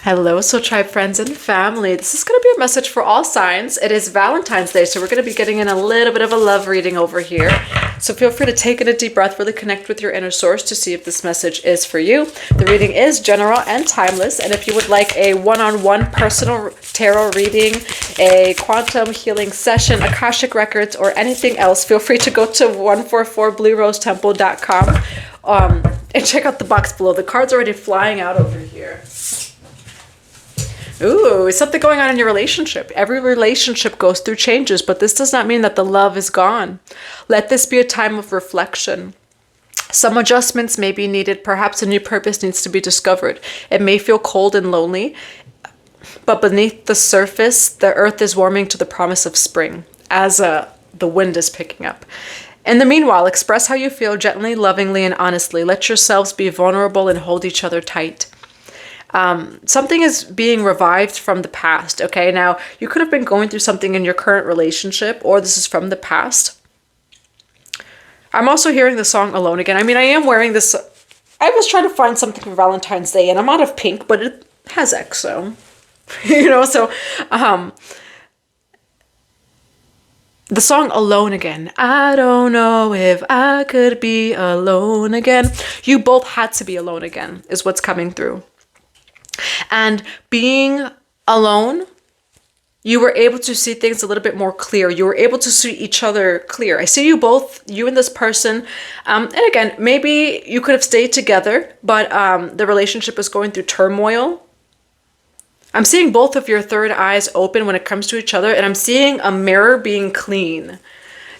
Hello, Soul Tribe friends and family. This is going to be a message for all signs. It is Valentine's Day, so we're going to be getting in a little bit of a love reading over here. So feel free to take in a deep breath, really connect with your inner source to see if this message is for you. The reading is general and timeless, and if you would like a one-on-one personal tarot reading, a quantum healing session, Akashic Records, or anything else, feel free to go to 144bluerosetemple.com and check out the box below. The cards are already flying out over here. Ooh, something going on in your relationship. Every relationship goes through changes, but this does not mean that the love is gone. Let this be a time of reflection. Some adjustments may be needed. Perhaps a new purpose needs to be discovered. It may feel cold and lonely, but beneath the surface, the earth is warming to the promise of spring as the wind is picking up. In the meanwhile, express how you feel gently, lovingly, and honestly. Let yourselves be vulnerable and hold each other tight. Something is being revived from the past. Okay, now you could have been going through something in your current relationship, or this is from the past. I'm also hearing the song Alone Again. I mean, I am wearing this. I was trying to find something for Valentine's Day, and I'm out of pink, but it has EXO. So the song Alone Again. I don't know if I could be alone again. You both had to be alone again, is what's coming through. And being alone, you were able to see things a little bit more clear. You were able to see each other clear. I see you both, you and this person. And again, maybe you could have stayed together, but the relationship is going through turmoil. I'm seeing both of your third eyes open when it comes to each other. And I'm seeing a mirror being clean,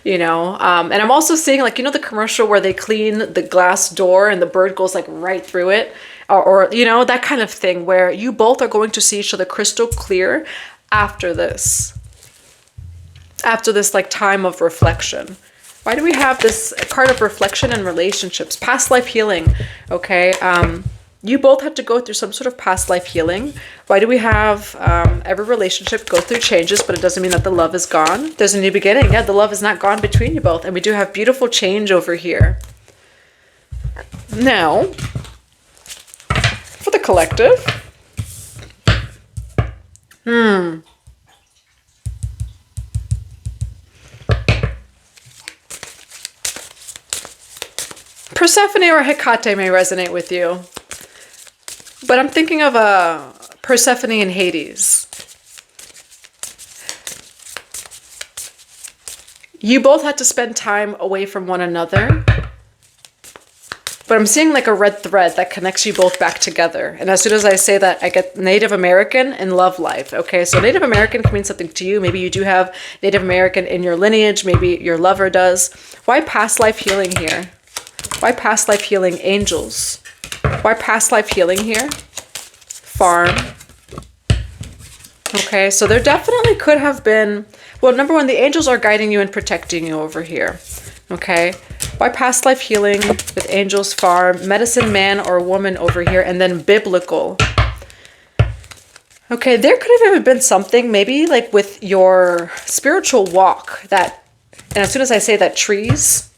and I'm also seeing the commercial where they clean the glass door and the bird goes right through it. Or that kind of thing where you both are going to see each other crystal clear after this time of reflection. Why do we have this card of reflection and relationships? Past life healing. Okay. You both had to go through some sort of past life healing. Why do we have every relationship go through changes, but it doesn't mean that the love is gone? There's a new beginning. Yeah, the love is not gone between you both. And we do have beautiful change over here. Now, for the collective. Persephone or Hecate may resonate with you. But I'm thinking of Persephone and Hades. You both had to spend time away from one another. But I'm seeing a red thread that connects you both back together. And as soon as I say that, I get Native American and love life. Okay, so Native American can mean something to you. Maybe you do have Native American in your lineage. Maybe your lover does. Why past life healing here? Why past life healing, angels? Why past life healing here? Farm. Okay, so there definitely could have been... Well, number one, the angels are guiding you and protecting you over here. Okay. Why past life healing with angels, farm, medicine man or woman over here, and then biblical. Okay, there could have even been something maybe with your spiritual walk that, and as soon as I say that, trees,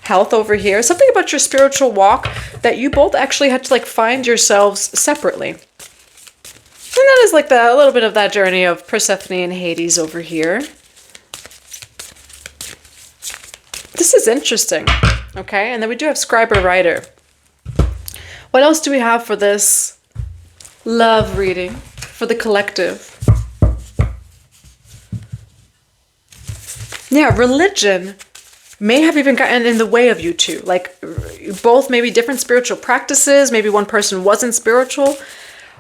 health over here, something about your spiritual walk that you both actually had to find yourselves separately. And that is a little bit of that journey of Persephone and Hades over here. This is interesting, okay? And then we do have scribe or writer. What else do we have for this love reading for the collective? Yeah, religion may have even gotten in the way of you two. Both maybe different spiritual practices. Maybe one person wasn't spiritual.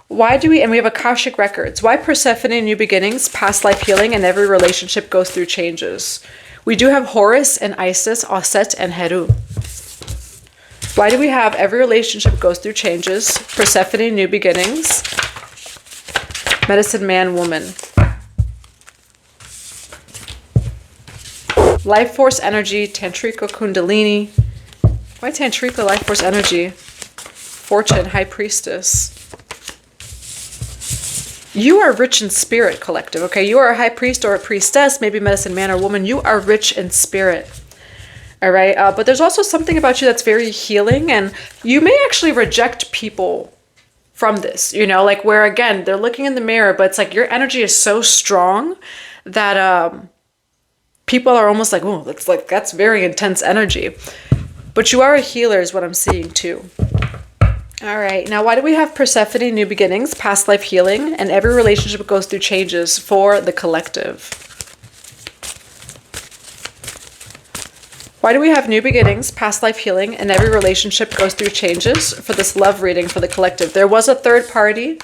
Why do we, and we have Akashic Records. Why Persephone, new beginnings, past life healing, and every relationship goes through changes. We do have Horus and Isis, Auset and Heru. Why do we have every relationship goes through changes? Persephone, new beginnings. Medicine man, woman. Life force energy, Tantrika, Kundalini. Why Tantrika, life force energy? Fortune, high priestess. You are rich in spirit, collective, okay? You are a high priest or a priestess, maybe medicine man or woman. You are rich in spirit, all right? But there's also something about you that's very healing, and you may actually reject people from this, you know, like where again, they're looking in the mirror, but it's like your energy is so strong that people are almost like, oh, that's very intense energy. But you are a healer is what I'm seeing too. All right, now why do we have Persephone, new beginnings, past life healing, and every relationship goes through changes for the collective? Why do we have new beginnings, past life healing, and every relationship goes through changes for this love reading for the collective? There was a third party.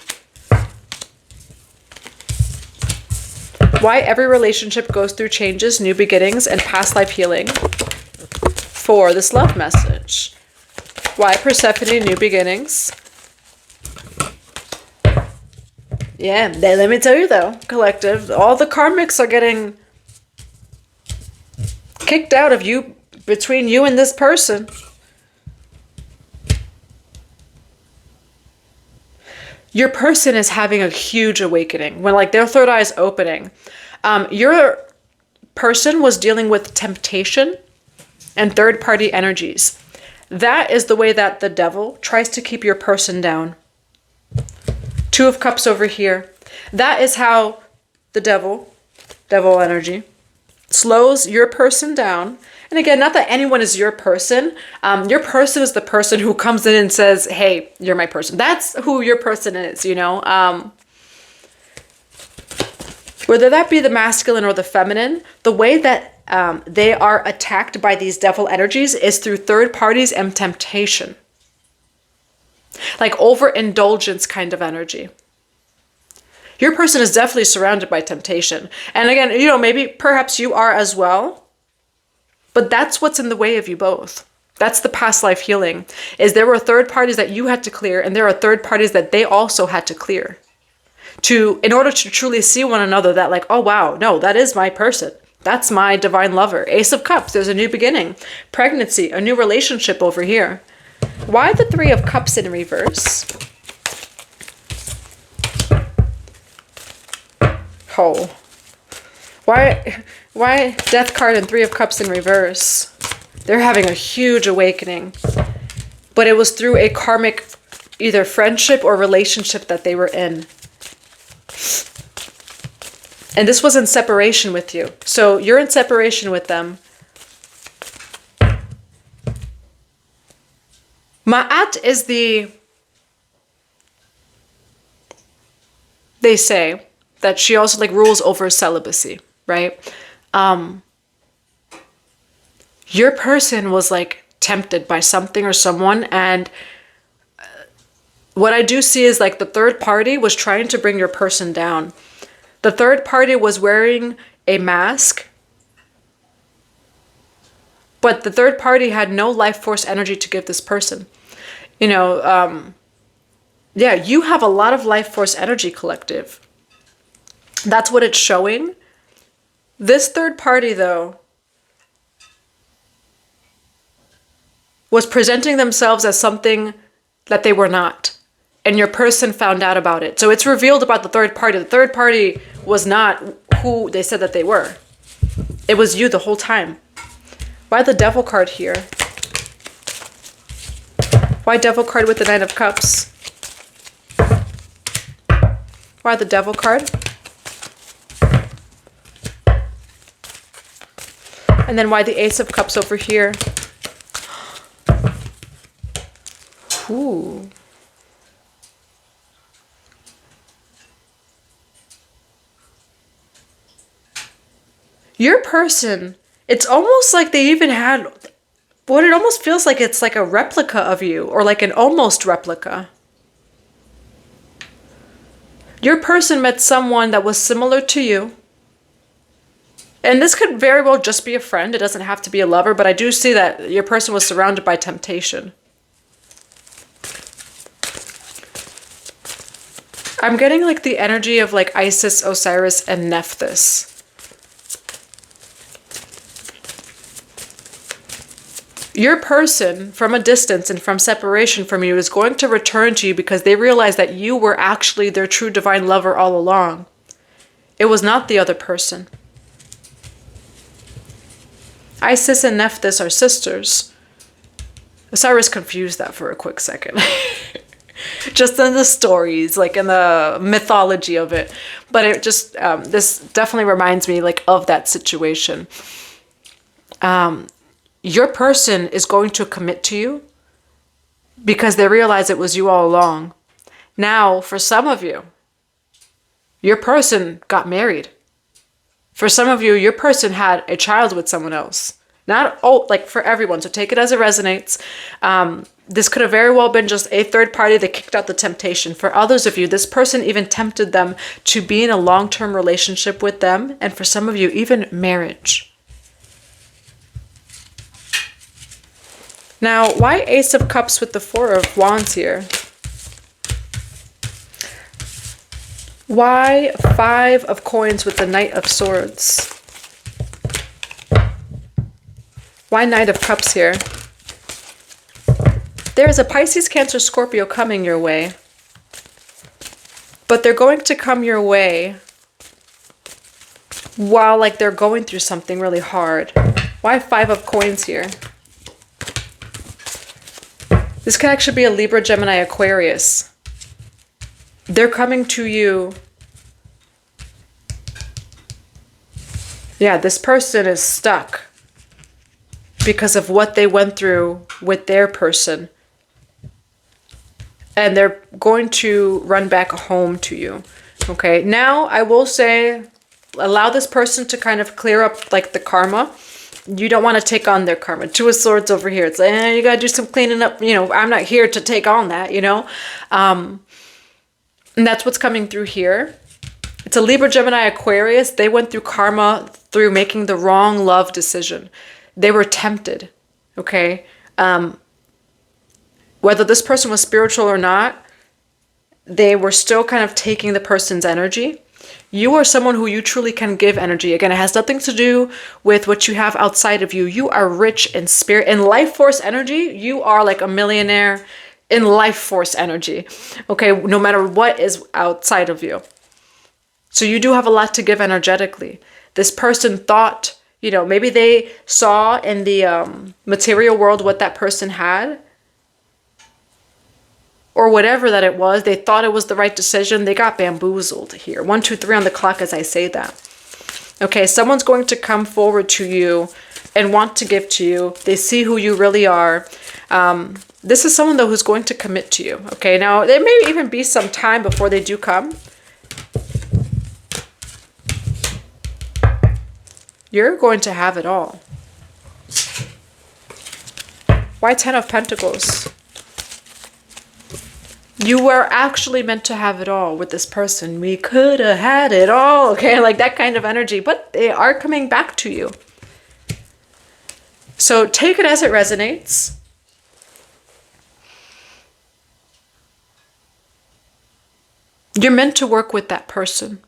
Why every relationship goes through changes, new beginnings, and past life healing for this love message? Why Persephone, new beginnings? Yeah, let me tell you though, collective, all the karmics are getting kicked out of you, between you and this person. Your person is having a huge awakening when like their third eye is opening. Your person was dealing with temptation and third party energies. That is the way that the devil tries to keep your person down. Two of Cups over here. That is how the devil energy, slows your person down. And again, not that anyone is your person. Your person is the person who comes in and says, hey, you're my person. That's who your person is, you know. Whether that be the masculine or the feminine, the way that they are attacked by these devil energies is through third parties and temptation. Like overindulgence kind of energy. Your person is definitely surrounded by temptation. And again, you know, maybe perhaps you are as well. But that's what's in the way of you both. That's the past life healing. Is there were third parties that you had to clear, and there are third parties that they also had to clear. In order to truly see one another that like, oh wow, no, that is my person. That's my divine lover. Ace of Cups, there's a new beginning. Pregnancy, a new relationship over here. Why the Three of Cups in reverse? Oh. Why Death card and Three of Cups in reverse? They're having a huge awakening. But it was through a karmic either friendship or relationship that they were in. And this was in separation with you. So you're in separation with them. Ma'at is they say that she also like rules over celibacy, right? Your person was like tempted by something or someone, and what I do see is like the third party was trying to bring your person down. The third party was wearing a mask, but the third party had no life force energy to give this person. You know, yeah, you have a lot of life force energy, collective. That's what it's showing. This third party, though, was presenting themselves as something that they were not. And your person found out about it. So it's revealed about the third party. The third party was not who they said that they were. It was you the whole time. Why the Devil card here? Why Devil card with the Nine of Cups? Why the Devil card? And then why the Ace of Cups over here? Ooh. Your person, it's almost like they even had, what it almost feels like it's like a replica of you, or like an almost replica. Your person met someone that was similar to you. And this could very well just be a friend. It doesn't have to be a lover, but I do see that your person was surrounded by temptation. I'm getting like the energy of like Isis, Osiris, and Nephthys. Your person, from a distance and from separation from you, is going to return to you because they realize that you were actually their true divine lover all along. It was not the other person. Isis and Nephthys are sisters. Osiris confused that for a quick second. Just in the stories, like in the mythology of it. But it just, this definitely reminds me like of that situation. Your person is going to commit to you because they realize it was you all along. Now, for some of you, your person got married. For some of you, your person had a child with someone else. Not all, like for everyone, so take it as it resonates. This could have very well been just a third party that kicked out the temptation. For others of you, this person even tempted them to be in a long-term relationship with them. And for some of you, even marriage. Now, why Ace of Cups with the Four of Wands here? Why Five of Coins with the Knight of Swords? Why Knight of Cups here? There is a Pisces, Cancer, Scorpio coming your way. But they're going to come your way while like they're going through something really hard. Why Five of Coins here? This could actually be a Libra, Gemini, Aquarius. They're coming to you. Yeah, this person is stuck because of what they went through with their person. And they're going to run back home to you. Okay, now I will say, allow this person to kind of clear up like the karma. You don't want to take on their karma. Two of Swords over here. It's like, you got to do some cleaning up. You know, I'm not here to take on that, you know. And that's what's coming through here. It's a Libra, Gemini, Aquarius. They went through karma through making the wrong love decision. They were tempted, okay? Whether this person was spiritual or not, they were still kind of taking the person's energy. You are someone who you truly can give energy. Again, it has nothing to do with what you have outside of you. You are rich in spirit. In life force energy, you are like a millionaire in life force energy. Okay, no matter what is outside of you. So you do have a lot to give energetically. This person thought, you know, maybe they saw in the material world what that person had. Or whatever that it was, they thought it was the right decision. They got bamboozled here. 1, 2, 3 on the clock as I say that. Okay, someone's going to come forward to you and want to give to you. They see who you really are. This is someone, though, who's going to commit to you. Okay, now there may even be some time before they do come. You're going to have it all. Why 10 of Pentacles? You were actually meant to have it all with this person. We could have had it all. Okay, like that kind of energy. But they are coming back to you. So take it as it resonates. You're meant to work with that person.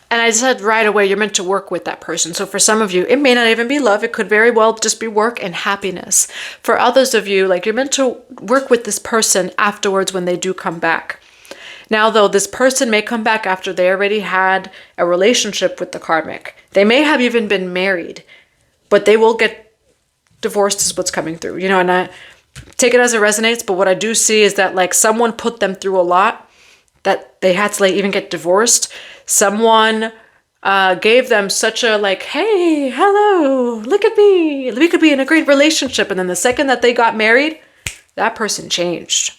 And I said right away, you're meant to work with that person. So for some of you, it may not even be love. It could very well just be work and happiness. For others of you, like you're meant to work with this person afterwards when they do come back. Now, though, this person may come back after they already had a relationship with the karmic. They may have even been married, but they will get divorced is what's coming through. You know, and I take it as it resonates. But what I do see is that like someone put them through a lot that they had to like even get divorced. Someone gave them such a like, hey, hello, look at me. We could be in a great relationship. And then the second that they got married, that person changed.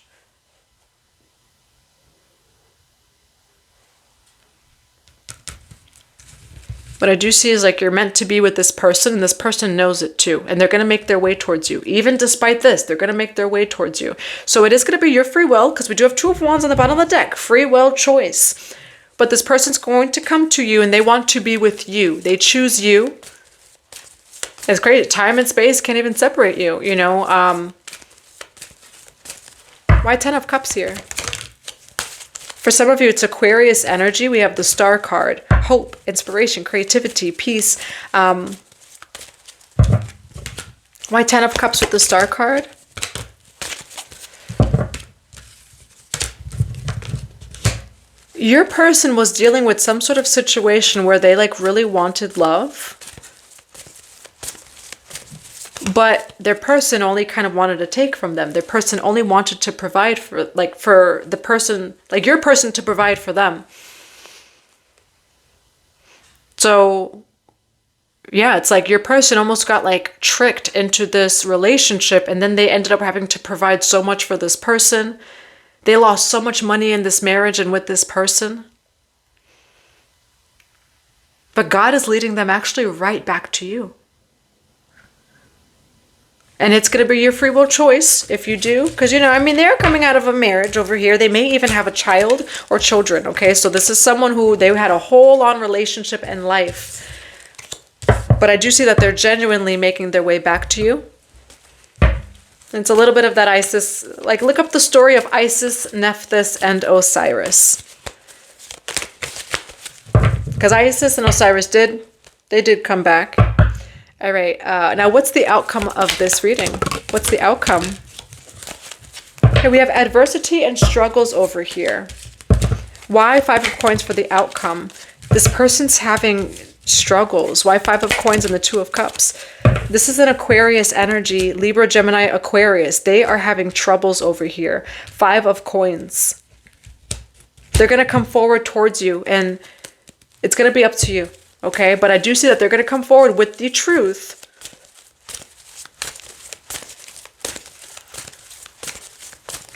What I do see is like you're meant to be with this person and this person knows it too. And they're going to make their way towards you. Even despite this, they're going to make their way towards you. So it is going to be your free will because we do have 2 of Wands on the bottom of the deck. Free will choice. But this person's going to come to you and they want to be with you. They choose you. It's crazy. Time and space can't even separate you, you know. Why 10 of Cups here? For some of you, it's Aquarius energy. We have the Star card. Hope, inspiration, creativity, peace. Why 10 of Cups with the Star card? Your person was dealing with some sort of situation where they like really wanted love. but their person only kind of wanted to take from them. Their person only wanted to provide for, like, for the person, like your person to provide for them. So yeah, it's like your person almost got like tricked into this relationship, and then they ended up having to provide so much for this person. They lost so much money in this marriage and with this person. But God is leading them actually right back to you. And it's going to be your free will choice if you do. Because, you know, I mean, they're coming out of a marriage over here. They may even have a child or children, okay? So this is someone who they had a whole-on relationship and life. But I do see that they're genuinely making their way back to you. It's a little bit of that Isis. Like, look up the story of Isis, Nephthys, and Osiris. Because Isis and Osiris did come back. All right, now what's the outcome of this reading? What's the outcome? Okay, we have adversity and struggles over here. Why 5 of coins for the outcome? This person's having struggles. Why 5 of coins and the 2 of cups? This is an Aquarius energy, Libra, Gemini, Aquarius. They are having troubles over here. 5 of coins. They're going to come forward towards you, and it's going to be up to you. Okay, but I do see that they're going to come forward with the truth.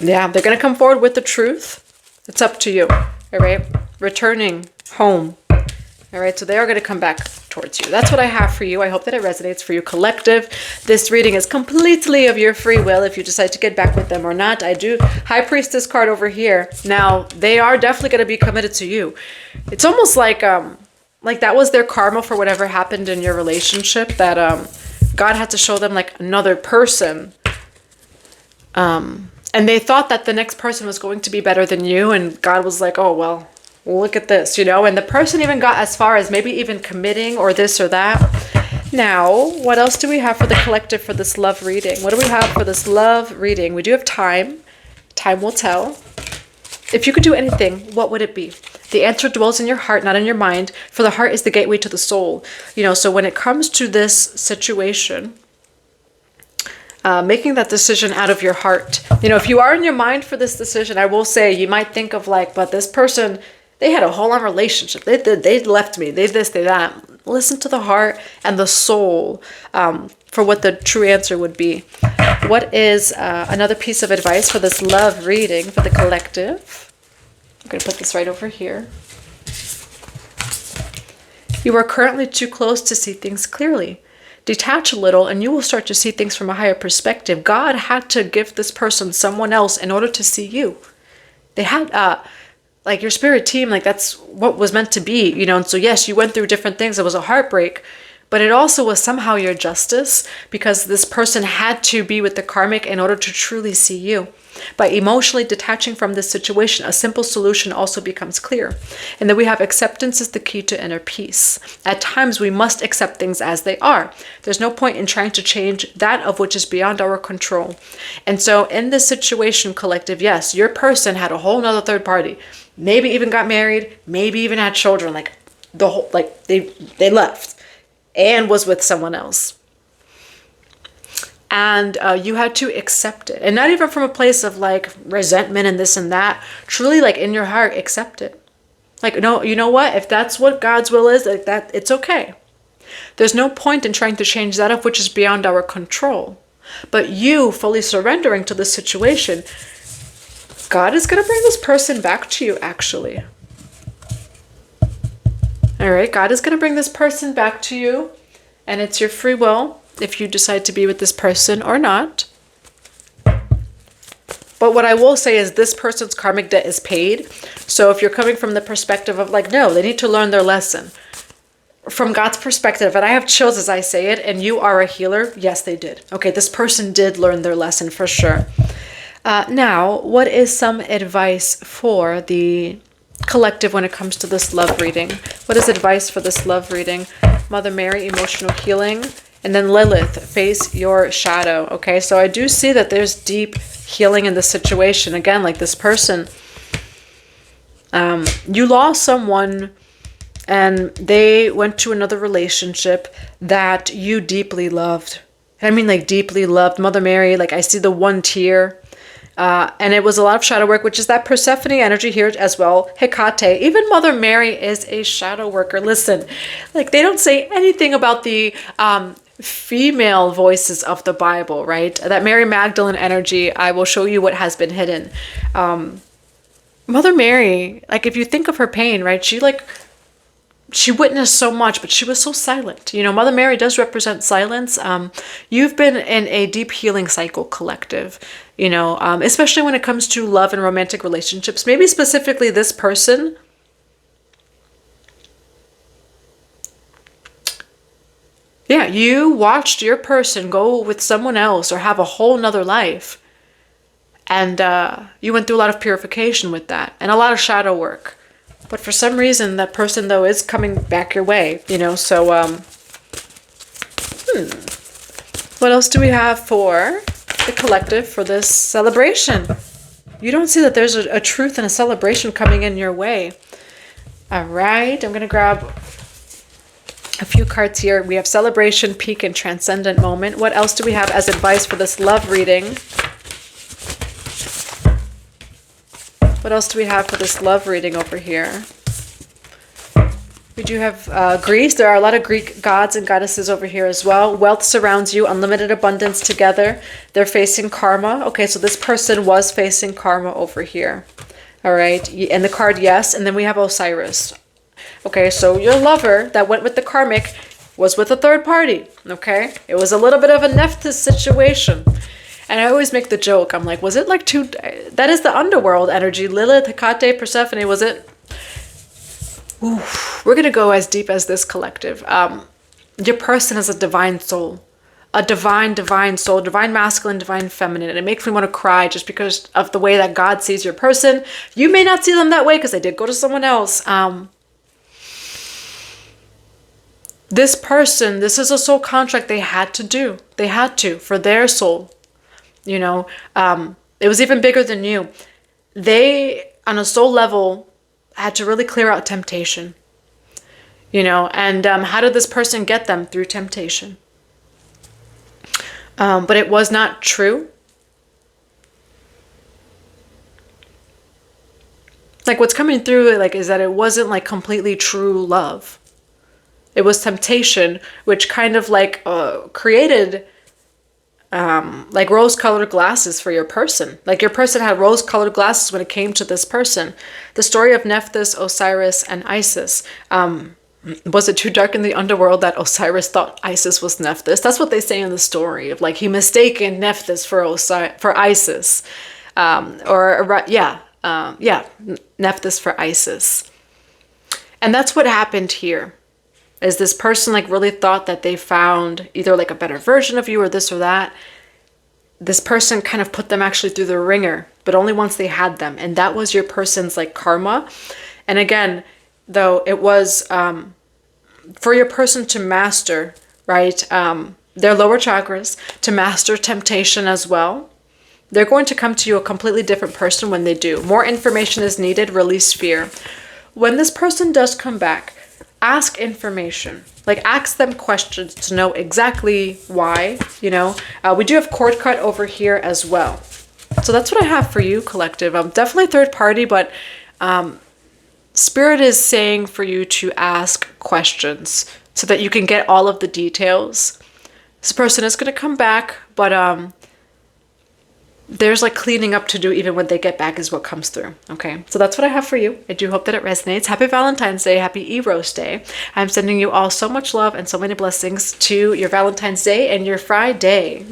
Yeah, they're going to come forward with the truth. It's up to you. All right, returning home. All right, so they are going to come back towards you. That's what I have for you. I hope that it resonates for you, collective. This reading is completely of your free will if you decide to get back with them or not. I do High Priestess card over here. Now, they are definitely going to be committed to you. It's almost like that was their karma for whatever happened in your relationship, that God had to show them like another person. And they thought that the next person was going to be better than you, and God was like, oh, well, look at this, you know, and the person even got as far as maybe even committing or this or that. Now, what else do we have for the collective for this love reading? What do we have for this love reading? We do have time. Time will tell. If you could do anything, what would it be? The answer dwells in your heart, not in your mind, for the heart is the gateway to the soul. You know, so when it comes to this situation, making that decision out of your heart. You know, if you are in your mind for this decision, I will say you might think of like, but this person, they had a whole on relationship. They left me. They this, they that. Listen to the heart and the soul for what the true answer would be. What is another piece of advice for this love reading for the collective? I'm going to put this right over here. You are currently too close to see things clearly. Detach a little and you will start to see things from a higher perspective. God had to give this person someone else in order to see you. They had, like your spirit team, like that's what was meant to be, you know. And so yes, you went through different things. It was a heartbreak, but it also was somehow your justice, because this person had to be with the karmic in order to truly see you. By emotionally detaching from this situation, a simple solution also becomes clear. And then we have acceptance is the key to inner peace. At times, we must accept things as they are. There's no point in trying to change that of which is beyond our control. And so in this situation, collective, yes, your person had a whole nother third party. Maybe even got married, maybe even had children, like the whole, like they left and was with someone else. And you had to accept it, and not even from a place of like resentment and this and that. Truly, like in your heart, accept it. Like, no, you know what? If that's what God's will is, like that, it's okay. There's no point in trying to change that of which is beyond our control. But you fully surrendering to the situation, God is going to bring this person back to you, actually. All right, God is going to bring this person back to you, and it's your free will if you decide to be with this person or not. But what I will say is this person's karmic debt is paid. So if you're coming from the perspective of like, no, they need to learn their lesson. From God's perspective, and I have chills as I say it, and you are a healer, yes, they did. Okay, this person did learn their lesson for sure. Now, what is some advice for the collective when it comes to this love reading? What is advice for this love reading? Mother Mary, emotional healing. And then Lilith, face your shadow. Okay, so I do see that there's deep healing in this situation. Again, like this person, you lost someone and they went to another relationship that you deeply loved. I mean, like deeply loved. Mother Mary, like I see the one tear. And it was a lot of shadow work, which is that Persephone energy here as well. Hecate, even Mother Mary is a shadow worker. Listen, like they don't say anything about the female voices of the Bible, right? That Mary Magdalene energy, I will show you what has been hidden. Mother Mary, like if you think of her pain, right? She witnessed so much, but she was so silent. You know, Mother Mary does represent silence. You've been in a deep healing cycle, collective, you know, especially when it comes to love and romantic relationships. Maybe specifically this person. Yeah, you watched your person go with someone else or have a whole nother life. And you went through a lot of purification with that and a lot of shadow work. But for some reason, that person, though, is coming back your way, you know, so, what else do we have for the collective for this celebration? You don't see that there's a truth and a celebration coming in your way. All right, I'm going to grab a few cards here. We have celebration, peak, and transcendent moment. What else do we have as advice for this love reading? What else do we have for this love reading over here? We do have Greece. There are a lot of Greek gods and goddesses over here as well. Wealth surrounds you, unlimited abundance together. They're facing karma. Okay, so this person was facing karma over here. All right, and the card, yes. And then we have Osiris. Okay, so your lover that went with the karmic was with a third party. Okay, it was a little bit of a Nephthys situation. And I always make the joke. I'm like, was it like two? That is the underworld energy. Lilith, Hecate, Persephone, was it? Ooh, we're going to go as deep as this collective. Your person is a divine soul. A divine soul. Divine masculine, divine feminine. And it makes me want to cry just because of the way that God sees your person. You may not see them that way because they did go to someone else. This person, this is a soul contract they had to do. They had to for their soul. You know, it was even bigger than you. They, on a soul level, had to really clear out temptation. You know, and how did this person get them? Through temptation. But it was not true. Like what's coming through like is that it wasn't like completely true love. It was temptation, which kind of like created like rose-colored glasses for your person. Like your person had rose-colored glasses when it came to this person. The story of Nephthys, Osiris, and Isis. Was it too dark in the underworld that Osiris thought Isis was Nephthys? That's what they say in the story of like he mistaken Nephthys for Isis. Nephthys for Isis. And that's what happened here. Is this person like really thought that they found either like a better version of you or this or that? This person kind of put them actually through the ringer, but only once they had them. And that was your person's like karma. And again, though, it was for your person to master, right? Their lower chakras, to master temptation as well. They're going to come to you a completely different person when they do. More information is needed, release fear. When this person does come back, ask information, like ask them questions to know exactly why, you know. We do have cord cut over here as well. So that's what I have for you, collective. Definitely third party, but Spirit is saying for you to ask questions so that you can get all of the details. This person is going to come back, but there's like cleaning up to do even when they get back is what comes through. Okay, so that's what I have for you. I do hope that it resonates. Happy Valentine's Day. Happy Eros Day. I'm sending you all so much love and so many blessings to your Valentine's Day and your Friday.